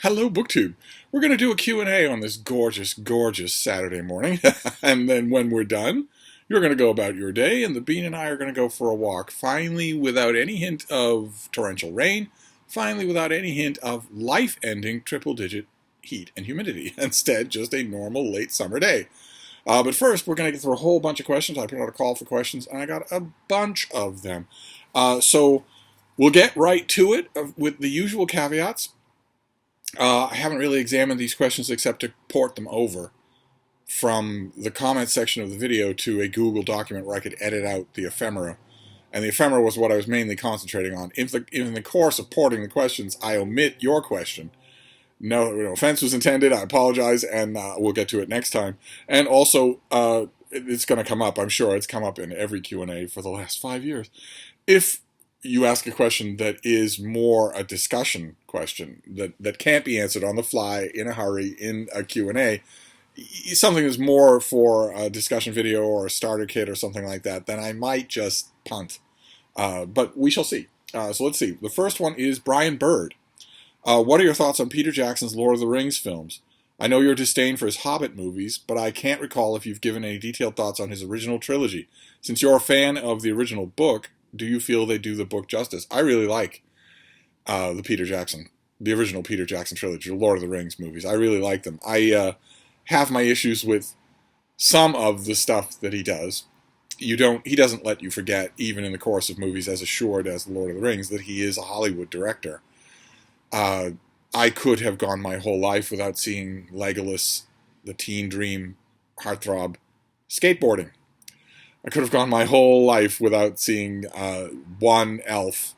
Hello, BookTube. We're going to do a Q&A on this gorgeous, gorgeous Saturday morning. And then when we're done, you're going to go about your day, and the Bean and I are going to go for a walk. Finally, without any hint of torrential rain. Finally, without any hint of life-ending triple-digit heat and humidity. Instead, just a normal late summer day. But first, we're going to get through a whole bunch of questions. I put out a call for questions, and I got a bunch of them. So we'll get right to it with the usual caveats. I haven't really examined these questions except to port them over from the comment section of the video to a Google document where I could edit out the ephemera. And the ephemera was what I was mainly concentrating on. If in the course of porting the questions, I omit your question, no offense was intended, I apologize, and we'll get to it next time. And also, it's going to come up, I'm sure it's come up in every Q&A for the last 5 years. If you ask a question that is more a discussion question that can't be answered on the fly in a hurry in a Q&A, something that's more for a discussion video or a starter kit or something like that, then I might just punt. But we shall see. So let's see. The first one is Brian Bird. What are your thoughts on Peter Jackson's Lord of the Rings films? I know your disdain for his Hobbit movies, but I can't recall if you've given any detailed thoughts on his original trilogy. Since you're a fan of the original book, do you feel they do the book justice? I really like the original Peter Jackson trilogy, the Lord of the Rings movies. I really like them. I have my issues with some of the stuff that he does. He doesn't let you forget, even in the course of movies as assured as the Lord of the Rings, that he is a Hollywood director. I could have gone my whole life without seeing Legolas, the teen dream heartthrob, skateboarding. I could have gone my whole life without seeing one elf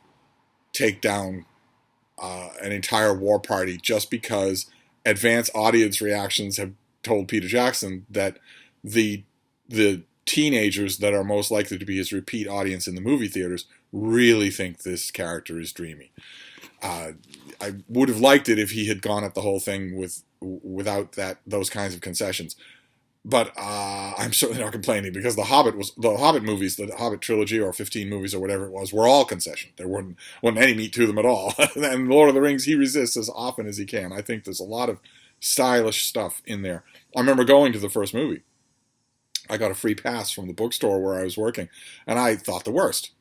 take down an entire war party just because advanced audience reactions have told Peter Jackson that the teenagers that are most likely to be his repeat audience in the movie theaters really think this character is dreamy. I would have liked it if he had gone at the whole thing without those kinds of concessions. But I'm certainly not complaining because the Hobbit movies, the Hobbit trilogy or 15 movies or whatever it was, were all concession. There wasn't any meat to them at all. And Lord of the Rings, he resists as often as he can. I think there's a lot of stylish stuff in there. I remember going to the first movie. I got a free pass from the bookstore where I was working, and I thought the worst.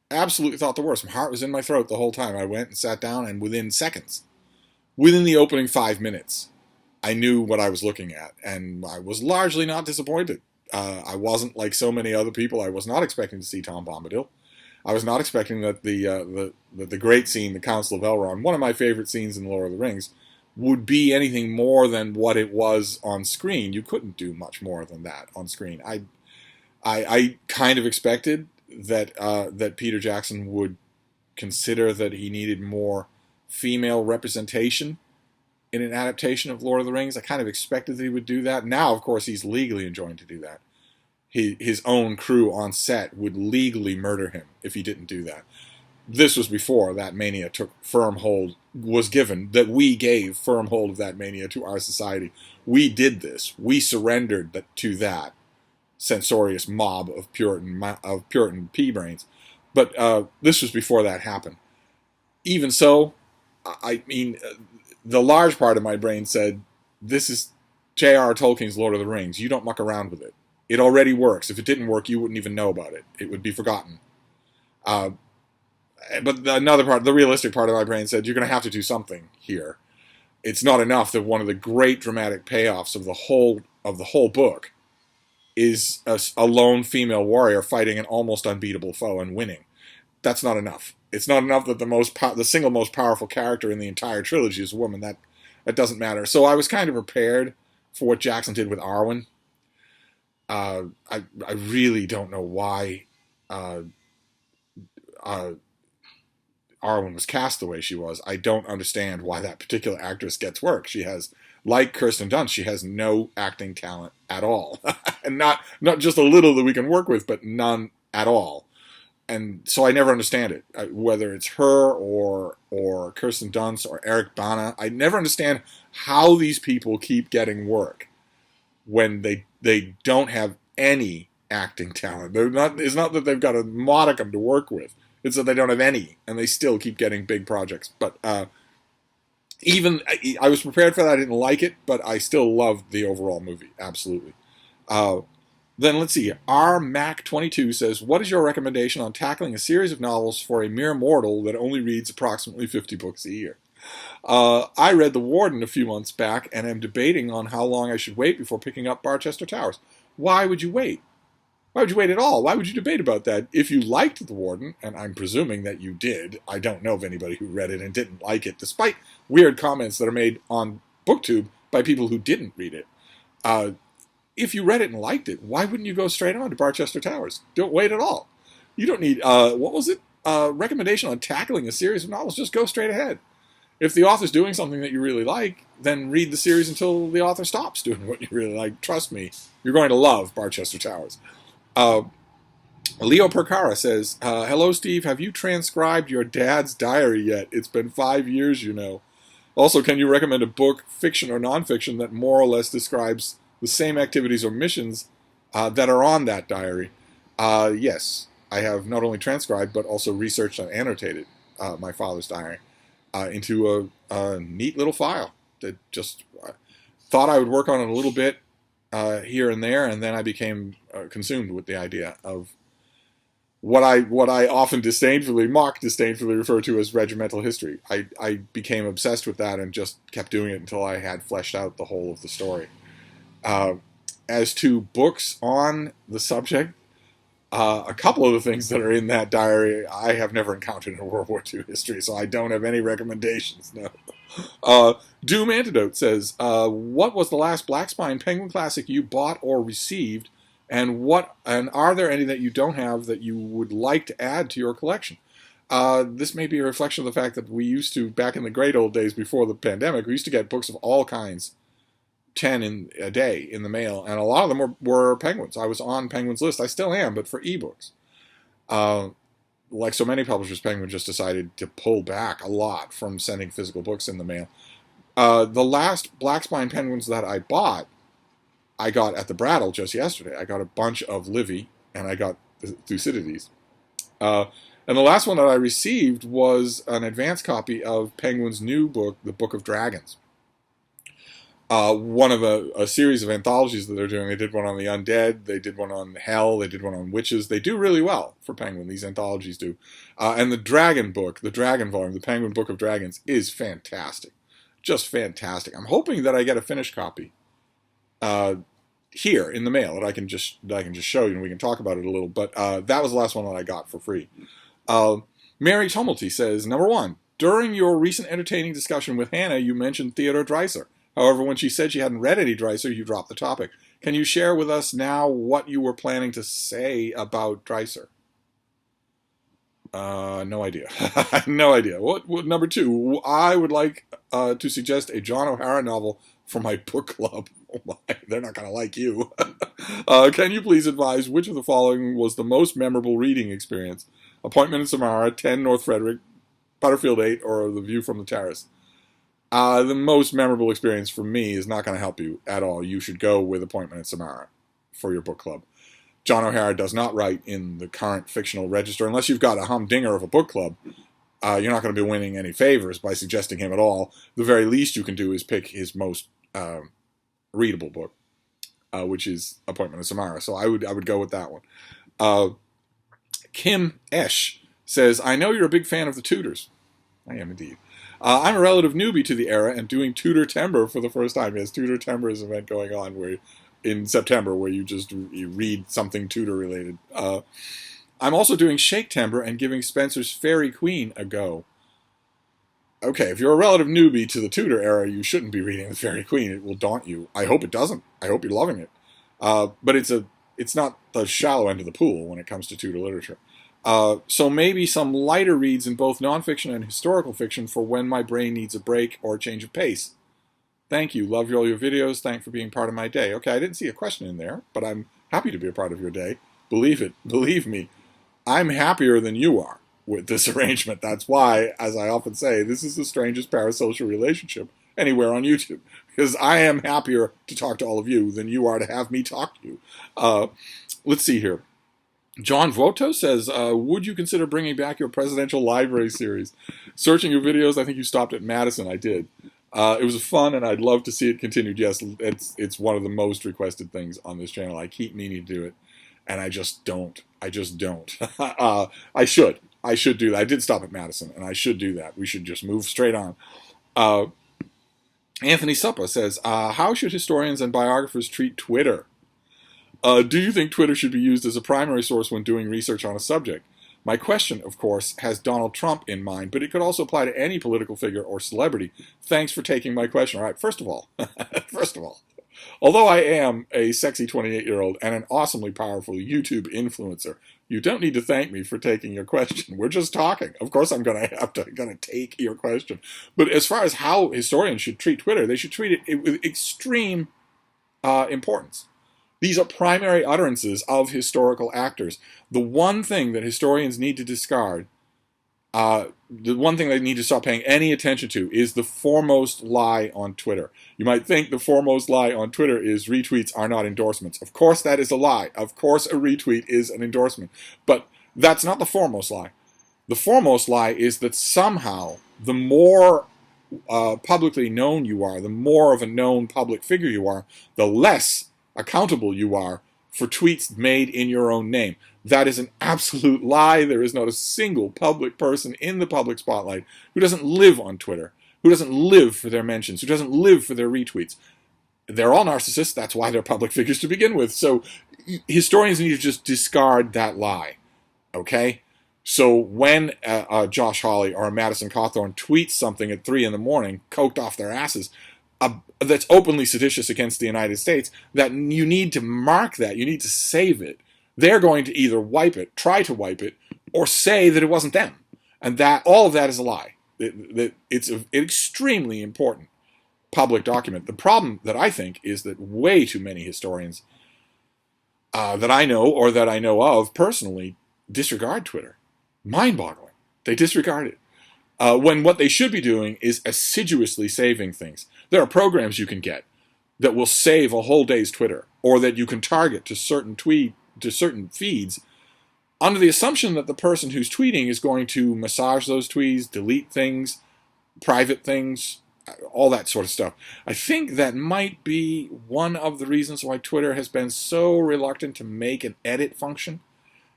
Absolutely thought the worst. My heart was in my throat the whole time. I went and sat down, and within seconds, within the opening 5 minutes, I knew what I was looking at, and I was largely not disappointed. I wasn't like so many other people. I was not expecting to see Tom Bombadil. I was not expecting that the great scene, the Council of Elrond, one of my favorite scenes in Lord of the Rings, would be anything more than what it was on screen. You couldn't do much more than that on screen. I kind of expected that Peter Jackson would consider that he needed more female representation in an adaptation of Lord of the Rings. I kind of expected that he would do that. Now, of course, he's legally enjoined to do that. His own crew on set would legally murder him if he didn't do that. This was before that mania took firm hold, was given, that we gave firm hold of that mania to our society. We did this. We surrendered to that censorious mob of Puritan pea-brains. But this was before that happened. Even so, I mean, the large part of my brain said, this is J.R.R. Tolkien's Lord of the Rings. You don't muck around with it. It already works. If it didn't work, you wouldn't even know about it. It would be forgotten. But another part, the realistic part of my brain said, you're going to have to do something here. It's not enough that one of the great dramatic payoffs of the whole book is a lone female warrior fighting an almost unbeatable foe and winning. That's not enough. It's not enough that the single most powerful character in the entire trilogy is a woman. That doesn't matter. So I was kind of prepared for what Jackson did with Arwen. I really don't know why Arwen was cast the way she was. I don't understand why that particular actress gets work. She has, like Kirsten Dunst, she has no acting talent at all. And not just a little that we can work with, but none at all. And so I never understand it, whether it's her or Kirsten Dunst or Eric Bana. I never understand how these people keep getting work when they don't have any acting talent. It's not that they've got a modicum to work with. It's that they don't have any, and they still keep getting big projects. But Even I was prepared for that. I didn't like it, but I still loved the overall movie. Absolutely. Uh, then let's see. R Mac 22 says, "What is your recommendation on tackling a series of novels for a mere mortal that only reads approximately 50 books a year?" I read The Warden a few months back and am debating on how long I should wait before picking up Barchester Towers. Why would you wait? Why would you wait at all? Why would you debate about that? If you liked The Warden, and I'm presuming that you did, I don't know of anybody who read it and didn't like it, despite weird comments that are made on BookTube by people who didn't read it. Uh, if you read it and liked it, why wouldn't you go straight on to Barchester Towers? Don't wait at all. You don't need, what was it? Recommendation on tackling a series of novels. Just go straight ahead. If the author's doing something that you really like, then read the series until the author stops doing what you really like. Trust me, you're going to love Barchester Towers. Leo Percara says, "Hello, Steve. Have you transcribed your dad's diary yet? It's been 5 years, you know. Also, can you recommend a book, fiction or nonfiction, that more or less describes the same activities or missions that are on that diary?" Yes, I have not only transcribed, but also researched and annotated my father's diary into a neat little file that just thought I would work on it a little bit here and there, and then I became consumed with the idea of what I often disdainfully refer to as regimental history. I became obsessed with that and just kept doing it until I had fleshed out the whole of the story. As to books on the subject, a couple of the things that are in that diary I have never encountered in World War II history, so I don't have any recommendations, no. Doom Antidote says, "What was the last Black Spine Penguin classic you bought or received, and are there any that you don't have that you would like to add to your collection?" This may be a reflection of the fact that we used to, back in the great old days before the pandemic, we used to get books of all kinds, 10 in a day in the mail, and a lot of them were Penguins. I was on Penguin's list. I still am, but for ebooks. Like so many publishers, Penguin just decided to pull back a lot from sending physical books in the mail. The last Black Spine Penguins that I bought, I got at the Brattle just yesterday. I got a bunch of Livy, and I got Thucydides. And the last one that I received was an advance copy of Penguin's new book, The Book of Dragons. One of a series of anthologies that they're doing. They did one on the undead, they did one on hell, they did one on witches. They do really well for Penguin, these anthologies do. And the Dragon book, the Dragon volume, the Penguin Book of Dragons, is fantastic. Just fantastic. I'm hoping that I get a finished copy here in the mail that I can just show you, and we can talk about it a little. But that was the last one that I got for free. Mary Tumulty says, "Number one, during your recent entertaining discussion with Hannah, you mentioned Theodore Dreiser. However, when she said she hadn't read any Dreiser, you dropped the topic. Can you share with us now what you were planning to say about Dreiser?" No idea. No idea. What number two? I would like to suggest a John O'Hara novel for my book club. Oh my, they're not going to like you. Can you please advise which of the following was the most memorable reading experience? Appointment in Samara, 10 North Frederick, Butterfield 8, or The View from the Terrace? The most memorable experience for me is not going to help you at all. You should go with Appointment in Samara for your book club. John O'Hara does not write in the current fictional register. Unless you've got a humdinger of a book club, you're not going to be winning any favors by suggesting him at all. The very least you can do is pick his most readable book, which is Appointment in Samara. So I would go with that one. Kim Esch says, "I know you're a big fan of the Tudors." I am indeed. "I'm a relative newbie to the era and doing Tutor Tember for the first time." Yes, Tutor Tember is an event going on where in September where you read something Tudor related. "I'm also doing Shake Tember and giving Spencer's Fairy Queen a go." Okay, if you're a relative newbie to the Tudor era, you shouldn't be reading the Fairy Queen. It will daunt you. I hope it doesn't. I hope you're loving it. But it's not the shallow end of the pool when it comes to Tudor literature. So maybe some lighter reads in both nonfiction and historical fiction for when my brain needs a break or a change of pace. Thank you. Love all your videos. Thanks for being part of my day. Okay, I didn't see a question in there, but I'm happy to be a part of your day. Believe it. Believe me. I'm happier than you are with this arrangement. That's why, as I often say, this is the strangest parasocial relationship anywhere on YouTube. Because I am happier to talk to all of you than you are to have me talk to you. Let's see here. John Voto says, "Would you consider bringing back your presidential library series? Searching your videos, I think you stopped at Madison." I did. It was fun, and I'd love to see it continued. Yes, it's one of the most requested things on this channel. I keep meaning to do it, and I just don't. I just don't. I should. I should do that. I did stop at Madison, and I should do that. We should just move straight on. Anthony Suppa says, how should historians and biographers treat Twitter? Do you think Twitter should be used as a primary source when doing research on a subject? My question, of course, has Donald Trump in mind, but it could also apply to any political figure or celebrity. Thanks for taking my question. All right, first of all, although I am a sexy 28-year-old and an awesomely powerful YouTube influencer, you don't need to thank me for taking your question. We're just talking. Of course I'm going to take your question. But as far as how historians should treat Twitter, they should treat it with extreme importance. These are primary utterances of historical actors. The one thing that historians need to discard, the one thing they need to stop paying any attention to, is the foremost lie on Twitter. You might think the foremost lie on Twitter is retweets are not endorsements. Of course that is a lie. Of course a retweet is an endorsement. But that's not the foremost lie. The foremost lie is that somehow the more publicly known you are, the more of a known public figure you are, the less accountable you are for tweets made in your own name. That is an absolute lie. There is not a single public person in the public spotlight who doesn't live on Twitter, who doesn't live for their mentions, who doesn't live for their retweets. They're all narcissists. That's why they're public figures to begin with. So historians need to just discard that lie. Okay? So when Josh Hawley or Madison Cawthorn tweets something at 3 in the morning, coked off their asses, that's openly seditious against the United States, that you need to mark that, you need to save it. They're going to either wipe it, try to wipe it, or say that it wasn't them. And that all of that is a lie. It's an extremely important public document. The problem that I think is that way too many historians that I know or that I know of personally disregard Twitter. Mind-boggling. They disregard it. When what they should be doing is assiduously saving things. There are programs you can get that will save a whole day's Twitter, or that you can target to certain feeds, under the assumption that the person who's tweeting is going to massage those tweets, delete things, private things, all that sort of stuff. I think that might be one of the reasons why Twitter has been so reluctant to make an edit function,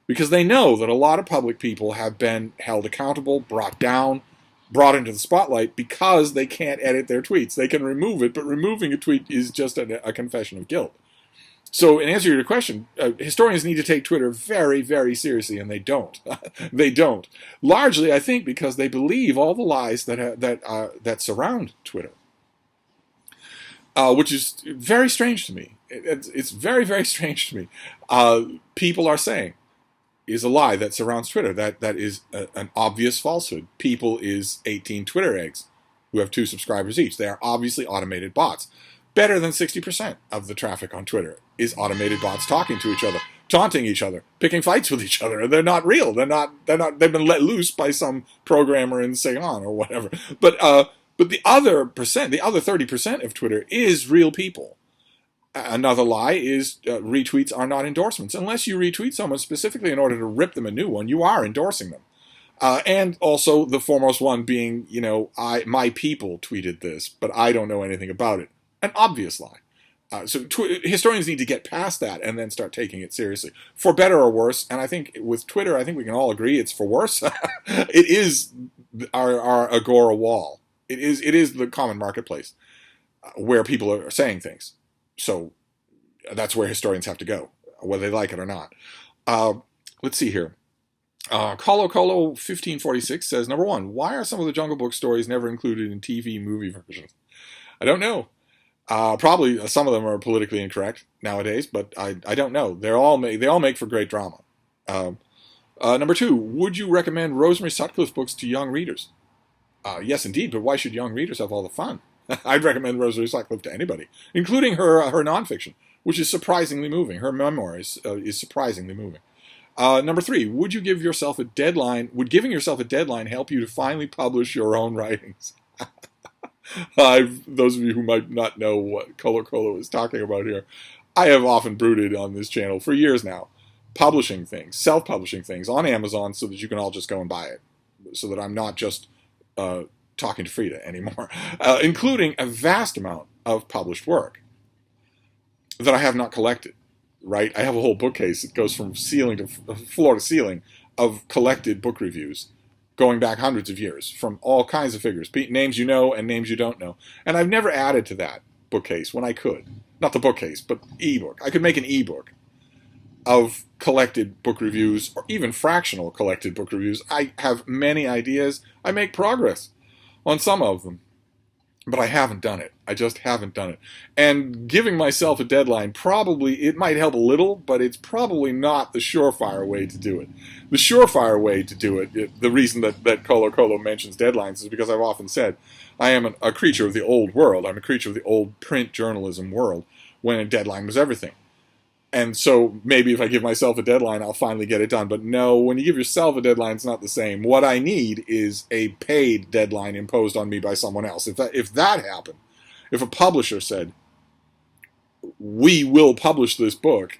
because they know that a lot of public people have been held accountable, brought down, brought into the spotlight because they can't edit their tweets. They can remove it, but removing a tweet is just a confession of guilt. So in answer to your question, historians need to take Twitter very, very seriously, and they don't. They don't. Largely, I think, because they believe all the lies that surround Twitter, which is very strange to me. It's very, very strange to me. People are saying, is a lie that surrounds Twitter. That is an obvious falsehood. People is 18 Twitter eggs who have 2 subscribers each. They are obviously automated bots. Better than 60% of the traffic on Twitter is automated bots talking to each other, taunting each other, picking fights with each other. They're not real. They've been let loose by some programmer in Ceylon or whatever. But the other 30% of Twitter is real people. Another lie is retweets are not endorsements. Unless you retweet someone specifically in order to rip them a new one, you are endorsing them. And also the foremost one being, my people tweeted this, but I don't know anything about it. An obvious lie. So historians need to get past that and then start taking it seriously, for better or worse. And I think with Twitter, I think we can all agree it's for worse. It is our agora wall. It is the common marketplace where people are saying things. So that's where historians have to go, whether they like it or not. Let's see here. Colo 1546 says, number 1, why are some of the Jungle Book stories never included in TV movie versions? I don't know. Probably some of them are politically incorrect nowadays, but I don't know. They all make for great drama. Number 2, would you recommend Rosemary Sutcliffe books to young readers? Yes, indeed, but why should young readers have all the fun? I'd recommend Rosemary Sutcliffe to anybody, including her nonfiction, which is surprisingly moving. Her memoir is surprisingly moving. Number 3, would giving yourself a deadline help you to finally publish your own writings? Those of you who might not know what Colo is talking about here, I have often brooded on this channel for years now, publishing things, self-publishing things on Amazon so that you can all just go and buy it, so that I'm not just talking to Frida anymore, including a vast amount of published work that I have not collected, right? I have a whole bookcase that goes from ceiling to floor to ceiling of collected book reviews going back hundreds of years from all kinds of figures, names you know and names you don't know. And I've never added to that bookcase when I could. Not the bookcase, but ebook. I could make an ebook of collected book reviews, or even fractional collected book reviews. I have many ideas. I make progress on some of them, but I haven't done it. I just haven't done it. And giving myself a deadline, probably, it might help a little, but it's probably not the surefire way to do it. The surefire way to do it, the reason that Colo mentions deadlines is because I've often said, I am a creature of the old world. I'm a creature of the old print journalism world, when a deadline was everything. And so maybe if I give myself a deadline, I'll finally get it done. But no, when you give yourself a deadline, it's not the same. What I need is a paid deadline imposed on me by someone else. If that happened, if a publisher said, we will publish this book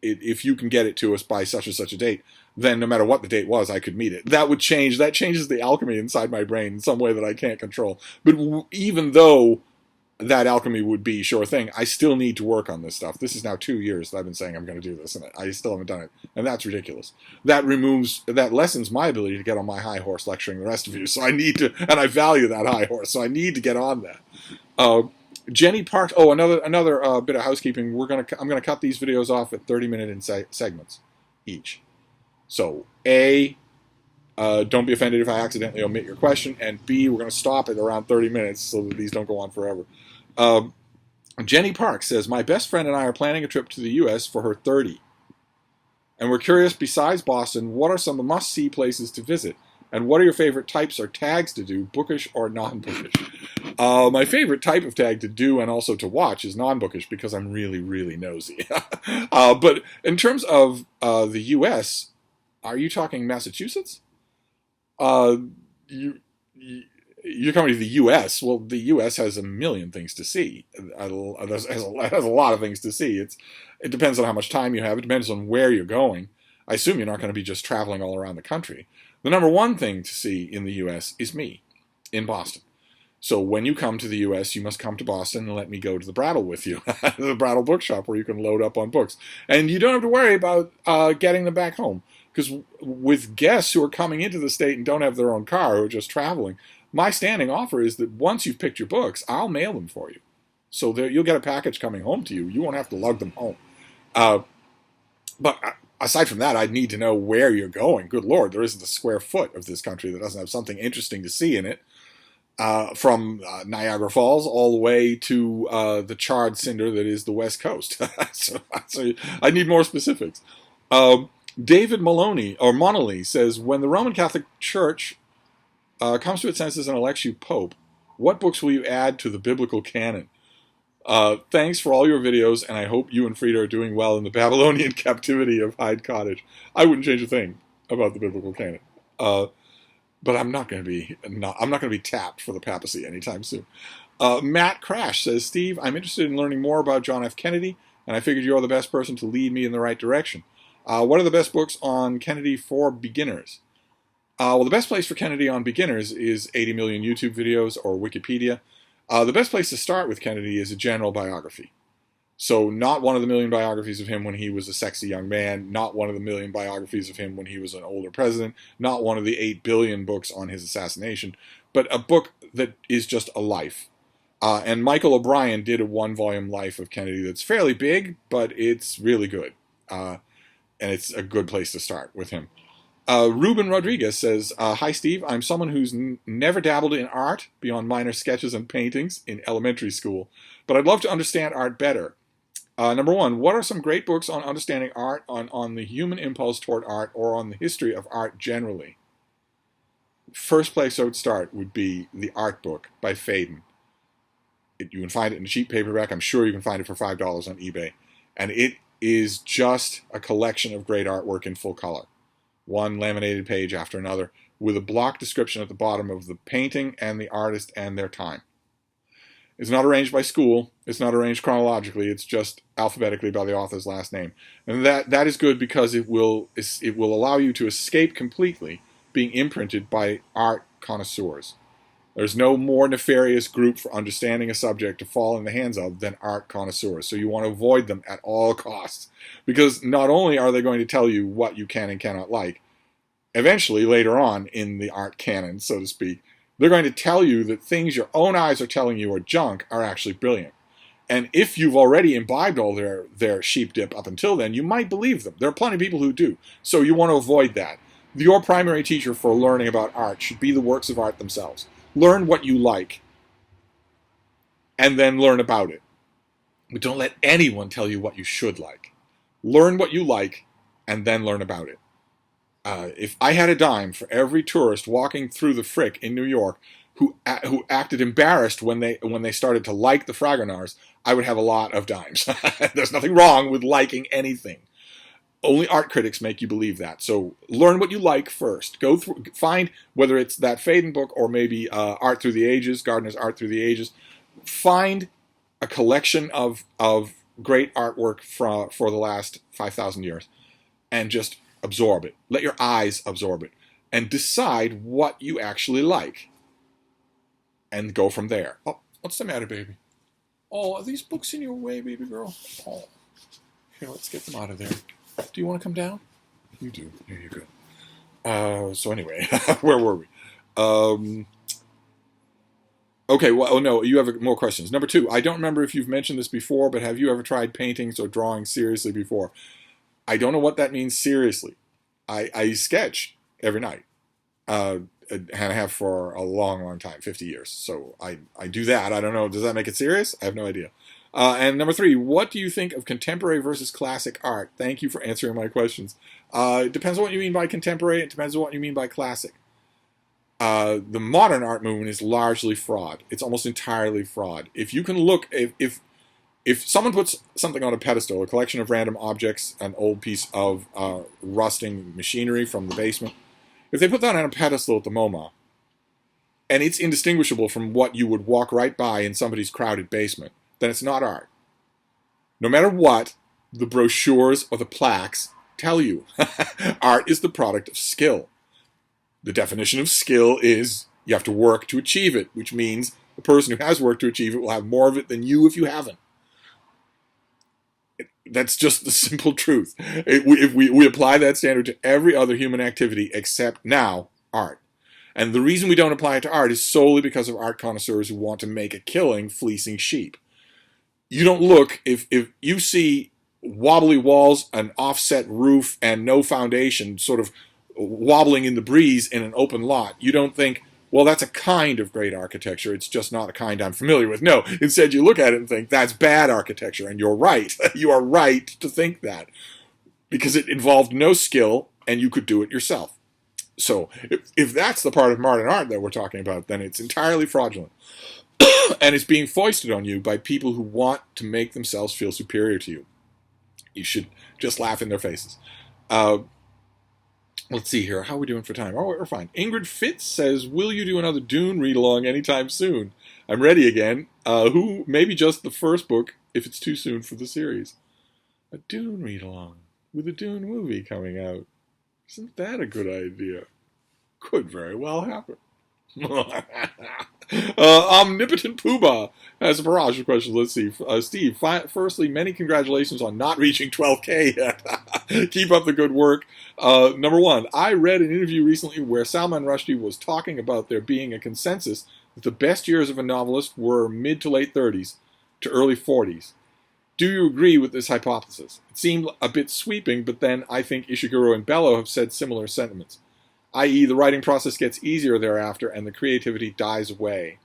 if you can get it to us by such and such a date, then no matter what the date was, I could meet it. That changes the alchemy inside my brain in some way that I can't control. But even though that alchemy would be sure thing, I still need to work on this stuff. This is now 2 years that I've been saying I'm going to do this, and I still haven't done it. And that's ridiculous. That lessens my ability to get on my high horse lecturing the rest of you. So I need to, and I value that high horse, so I need to get on that. Jenny Parks. Oh, another bit of housekeeping. I'm gonna cut these videos off at 30-minute segments each. So don't be offended if I accidentally omit your question, and B, we're going to stop at around 30 minutes so that these don't go on forever. Jenny Parks says, my best friend and I are planning a trip to the U.S. for her 30. And we're curious, besides Boston, what are some of the must-see places to visit? And what are your favorite types or tags to do, bookish or non-bookish? My favorite type of tag to do and also to watch is non-bookish because I'm really, really nosy. But in terms of the U.S., are you talking Massachusetts? You're coming to the U.S. Well, the U.S. has a million things to see. It has a lot of things to see. It depends on how much time you have. It depends on where you're going. I assume you're not going to be just traveling all around the country. The number one thing to see in the U.S. is me, in Boston. So when you come to the U.S., you must come to Boston and let me go to the Brattle with you, the Brattle bookshop where you can load up on books. And you don't have to worry about getting them back home. Because with guests who are coming into the state and don't have their own car, who are just traveling, my standing offer is that once you've picked your books, I'll mail them for you. So you'll get a package coming home to you. You won't have to lug them home. But aside from that, I'd need to know where you're going. Good Lord, there isn't a square foot of this country that doesn't have something interesting to see in it. From Niagara Falls all the way to the charred cinder that is the West Coast. so I need more specifics. David Monolly says, when the Roman Catholic Church comes to its senses and elects you Pope, what books will you add to the biblical canon? Thanks for all your videos, and I hope you and Frida are doing well in the Babylonian captivity of Hyde Cottage. I wouldn't change a thing about the biblical canon. But I'm not going to be tapped for the papacy anytime soon. Matt Crash says, Steve, I'm interested in learning more about John F. Kennedy, and I figured you're the best person to lead me in the right direction. What are the best books on Kennedy for beginners? Well, the best place for Kennedy on beginners is 80 million YouTube videos or Wikipedia. The best place to start with Kennedy is a general biography. So not one of the million biographies of him when he was a sexy young man, not one of the million biographies of him when he was an older president, not one of the 8 billion books on his assassination, but a book that is just a life. And Michael O'Brien did a 1-volume life of Kennedy that's fairly big, but it's really good. And it's a good place to start with him. Ruben Rodriguez says, hi Steve, I'm someone who's never dabbled in art beyond minor sketches and paintings in elementary school, but I'd love to understand art better. Number one, what are some great books on understanding art, on the human impulse toward art, or on the history of art generally? First place I would start would be The Art Book by Faden. You can find it in a cheap paperback. I'm sure you can find it for $5 on eBay. And it is just a collection of great artwork in full color. One laminated page after another, with a block description at the bottom of the painting and the artist and their time. It's not arranged by school. It's not arranged chronologically. It's just alphabetically by the author's last name. And that is good because it will allow you to escape completely being imprinted by art connoisseurs. There's no more nefarious group for understanding a subject to fall in the hands of than art connoisseurs. So you want to avoid them at all costs. Because not only are they going to tell you what you can and cannot like, eventually, later on in the art canon, so to speak, they're going to tell you that things your own eyes are telling you are junk are actually brilliant. And if you've already imbibed all their sheep dip up until then, you might believe them. There are plenty of people who do. So you want to avoid that. Your primary teacher for learning about art should be the works of art themselves. Learn what you like, and then learn about it. But don't let anyone tell you what you should like. Learn what you like, and then learn about it. If I had a dime for every tourist walking through the Frick in New York who acted embarrassed when they started to like the Fragonars, I would have a lot of dimes. There's nothing wrong with liking anything. Only art critics make you believe that. So learn what you like first. Go through, find whether it's that Faden book or maybe Art Through the Ages, Gardner's Art Through the Ages. Find a collection of great artwork for the last 5,000 years and just absorb it. Let your eyes absorb it and decide what you actually like and go from there. Oh, what's the matter, baby? Oh, are these books in your way, baby girl? Oh, here, let's get them out of there. Do you want to come down? You do. Here you go. So anyway, where were we? Okay, well, oh no, you have more questions. Number 2, I don't remember if you've mentioned this before, but have you ever tried paintings or drawing seriously before? I don't know what that means seriously. I sketch every night, and I have for a long, long time, 50 years. So I do that. I don't know. Does that make it serious? I have no idea. And number 3, what do you think of contemporary versus classic art? Thank you for answering my questions. It depends on what you mean by contemporary. It depends on what you mean by classic. The modern art movement is largely fraud. It's almost entirely fraud. If you can look, if someone puts something on a pedestal, a collection of random objects, an old piece of rusting machinery from the basement, if they put that on a pedestal at the MoMA, and it's indistinguishable from what you would walk right by in somebody's crowded basement, then it's not art. No matter what the brochures or the plaques tell you, art is the product of skill. The definition of skill is you have to work to achieve it, which means the person who has worked to achieve it will have more of it than you if you haven't. That's just the simple truth. If we apply that standard to every other human activity except now art. And the reason we don't apply it to art is solely because of art connoisseurs who want to make a killing fleecing sheep. You don't look, if you see wobbly walls, an offset roof, and no foundation sort of wobbling in the breeze in an open lot, you don't think, well, that's a kind of great architecture. It's just not a kind I'm familiar with. No, instead you look at it and think, that's bad architecture. And you're right. You are right to think that. Because it involved no skill, and you could do it yourself. So, if that's the part of modern art that we're talking about, then it's entirely fraudulent. And it's being foisted on you by people who want to make themselves feel superior to you. You should just laugh in their faces. Let's see here. How are we doing for time? Oh, we're fine. Ingrid Fitz says, will you do another Dune read-along anytime soon? I'm ready again. Maybe just the first book, if it's too soon for the series. A Dune read-along with a Dune movie coming out. Isn't that a good idea? Could very well happen. Omnipotent Poobah has a barrage of questions. Let's see. Steve, firstly, many congratulations on not reaching 12K yet. Keep up the good work. Number 1, I read an interview recently where Salman Rushdie was talking about there being a consensus that the best years of a novelist were mid to late 30s to early 40s. Do you agree with this hypothesis? It seemed a bit sweeping, but then I think Ishiguro and Bellow have said similar sentiments, i.e. the writing process gets easier thereafter and the creativity dies away.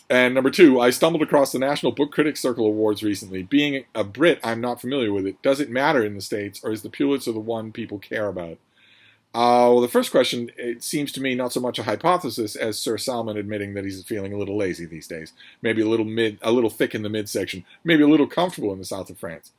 And number 2, I stumbled across the National Book Critics Circle Awards recently. Being a Brit, I'm not familiar with it. Does it matter in the States, or is the Pulitzer the one people care about? Well, the first question, it seems to me not so much a hypothesis as Sir Salman admitting that he's feeling a little lazy these days. Maybe a little thick in the midsection. Maybe a little comfortable in the south of France.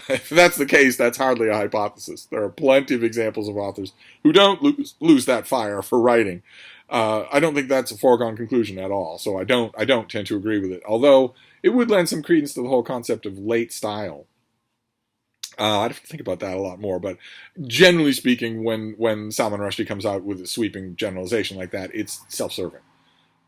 If that's the case, that's hardly a hypothesis. There are plenty of examples of authors who don't lose that fire for writing. I don't think that's a foregone conclusion at all, so I don't tend to agree with it. Although it would lend some credence to the whole concept of late style. I'd have to think about that a lot more, but generally speaking, when Salman Rushdie comes out with a sweeping generalization like that, it's self-serving.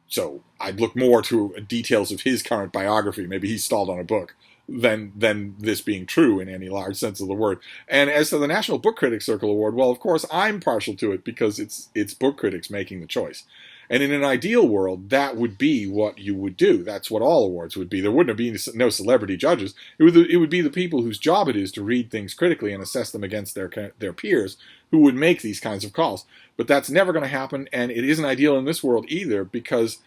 So I'd look more to details of his current biography. Maybe he stalled on a book than this being true in any large sense of the word. And as to the National Book Critics Circle Award, well, of course, I'm partial to it because it's book critics making the choice. And in an ideal world, that would be what you would do. That's what all awards would be. There wouldn't be no celebrity judges. It would be the people whose job it is to read things critically and assess them against their peers who would make these kinds of calls. But that's never going to happen, and it isn't ideal in this world either, because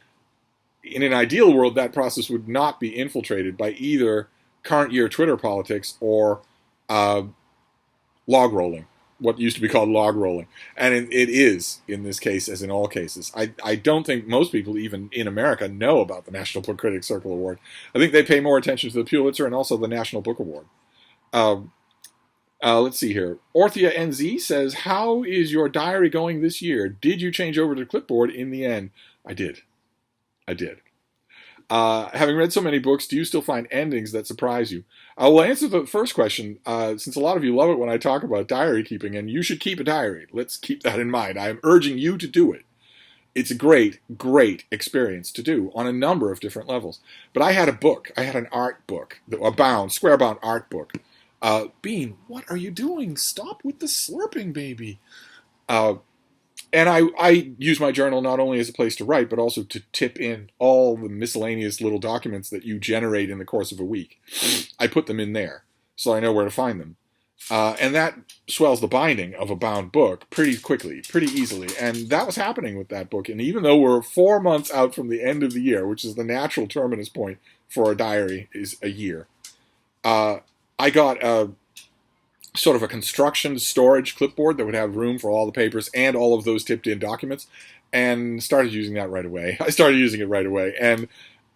in an ideal world, that process would not be infiltrated by either current year Twitter politics or log rolling, what used to be called log rolling. And it is, in this case, as in all cases. I don't think most people, even in America, know about the National Book Critics Circle Award. I think they pay more attention to the Pulitzer and also the National Book Award. Let's see here. Orthia NZ says, how is your diary going this year? Did you change over to clipboard in the end? I did. Having read so many books, do you still find endings that surprise you? I will answer the first question, since a lot of you love it when I talk about diary keeping, and you should keep a diary. Let's keep that in mind. I am urging you to do it. It's a great, great experience to do on a number of different levels. But I had a book. I had an art book, a square-bound art book. Bean, what are you doing? Stop with the slurping, baby. And I use my journal not only as a place to write, but also to tip in all the miscellaneous little documents that you generate in the course of a week. I put them in there, so I know where to find them. And that swells the binding of a bound book pretty quickly, pretty easily. And that was happening with that book. And even though we're 4 months out from the end of the year, which is the natural terminus point for a diary, is a year, I got a sort of a construction storage clipboard that would have room for all the papers and all of those tipped in documents, and started using that right away. I started using it right away, and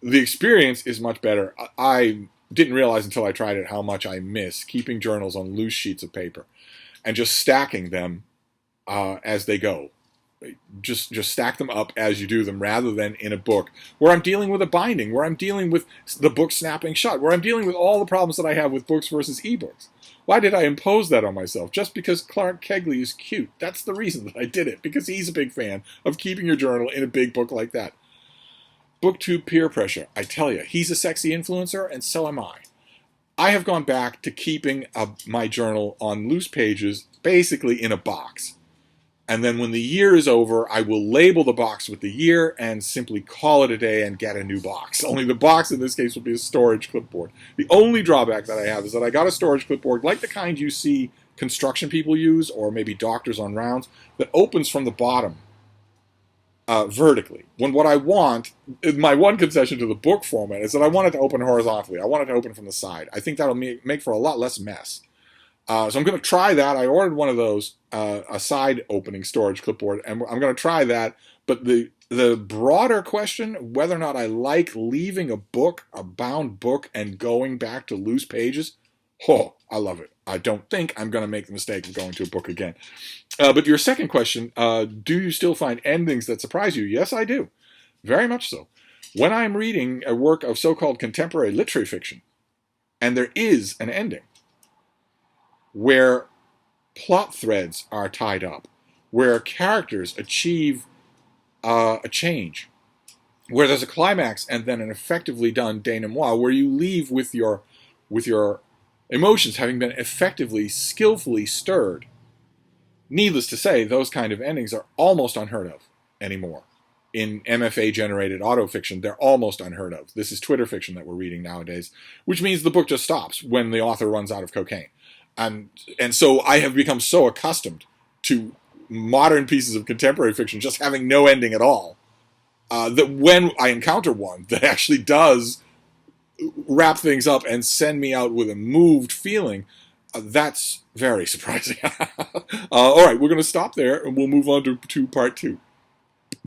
the experience is much better. I didn't realize until I tried it how much I miss keeping journals on loose sheets of paper and just stacking them as they go. Just stack them up as you do them, rather than in a book where I'm dealing with a binding, where I'm dealing with the book snapping shut, where I'm dealing with all the problems that I have with books versus ebooks. Why did I impose that on myself? Just because Clark Kegley is cute. That's the reason that I did it, because he's a big fan of keeping your journal in a big book like that. BookTube peer pressure. I tell you, he's a sexy influencer, and so am I. I have gone back to keeping my journal on loose pages, basically in a box. And then when the year is over, I will label the box with the year and simply call it a day and get a new box. Only the box in this case will be a storage clipboard. The only drawback that I have is that I got a storage clipboard like the kind you see construction people use, or maybe doctors on rounds, that opens from the bottom vertically. When what I want, my one concession to the book format is that I want it to open horizontally. I want it to open from the side. I think that'll make for a lot less mess. So I'm going to try that. I ordered one of those, a side opening storage clipboard, and I'm going to try that. But the broader question, whether or not I like leaving a book, a bound book, and going back to loose pages, I love it. I don't think I'm going to make the mistake of going to a book again. But your second question, do you still find endings that surprise you? Yes, I do. Very much so. When I'm reading a work of so-called contemporary literary fiction, and there is an ending, where plot threads are tied up, where characters achieve a change, where there's a climax and then an effectively done denouement, where you leave with your emotions having been effectively, skillfully stirred. Needless to say, those kind of endings are almost unheard of anymore. In MFA-generated autofiction, they're almost unheard of. This is Twitter fiction that we're reading nowadays, which means the book just stops when the author runs out of cocaine. And so I have become so accustomed to modern pieces of contemporary fiction just having no ending at all, that when I encounter one that actually does wrap things up and send me out with a moved feeling, that's very surprising. All right, we're going to stop there, and we'll move on to part 2.